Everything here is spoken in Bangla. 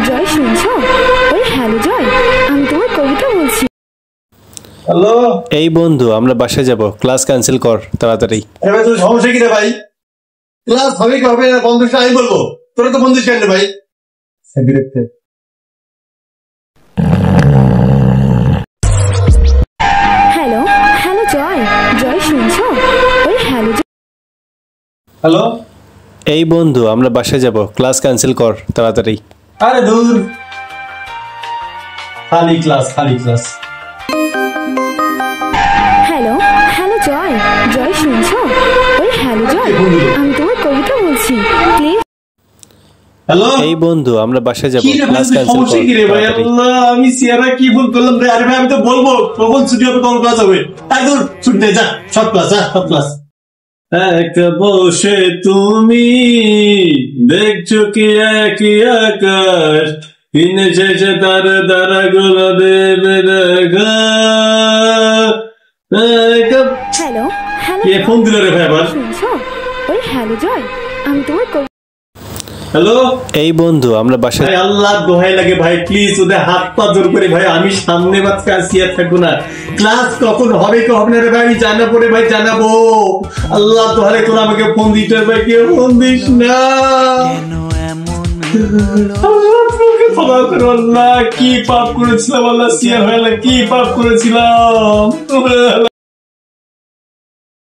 জয় শুনছো? ওই হ্যালো জয়, আমি তোমার কবিতা বলছি। হ্যালো, এই বন্ধু আমরা বাসায় যাব, ক্লাস ক্যান্সেল কর তাড়াতাড়ি। এবার তোর সমস্যা কি রে ভাই? ক্লাস হবে কি হবে না বন্ধু আমি বলবো, তোরা তো বন্ধু কেন ভাই? হ্যালো হ্যালো জয়, জয় শুনছো? ওই হ্যালো জয়। হ্যালো, এই বন্ধু আমরা বাসায় যাব, ক্লাস ক্যান্সেল কর তাড়াতাড়ি। আরে দূর, খালি ক্লাস খালি ক্লাস। হ্যালো হ্যালো জয়, জয় শুনছো? ওই হ্যালো জয়, আমি তোমার কবিতা বলছি, প্লিজ। হ্যালো, এই বন্ধু আমরা বাসায় যাব, কি রে ভাই, ক্লাস ক্যান্সেল সমস্যা কর কি রে ভাই? তাড়াতাড়ি। আল্লাহ, আমি সিয়ারা কি ভুল করলাম রে? আরে ভাই আমি তো বলবো কখন ছুটি হবে, কখন ক্লাস হবে। আরে দূর, ছুটি নেই, যা সব ক্লাস, যা সব ক্লাস। এক বসে তুমি দেখছো কি একই আকাশ, দিনে শেষে তার দ্বারা গোলা দেবে দেখা। হ্যালো হ্যালো কে ফোন দিল রে ভাই আবার? শুনছো? ওই হ্যালো জয়, আমি তোমার কবিতা। হ্যালো এই বন্ধু আমরা বাসায় ভাই, আল্লাহ দোহাই লাগে ভাই, প্লিজ ওদের হাত পা জোর করে ভাই, আমি সামনে বাচ্চা আসিয়া থাকবো না। ক্লাস কখন হবে কি হবে না রে ভাই আমি জানাবো রে ভাই, জানাবো। আল্লাহ দোহাই তোরা আমাকে ফোন দিতে ভাই, কেউ ফোন দিস না। আল্লাহ তোকে ক্ষমা করো আল্লাহ, কি পাপ করেছিলাম আল্লাহ, সিয়া ভাই কি পাপ করেছিলাম।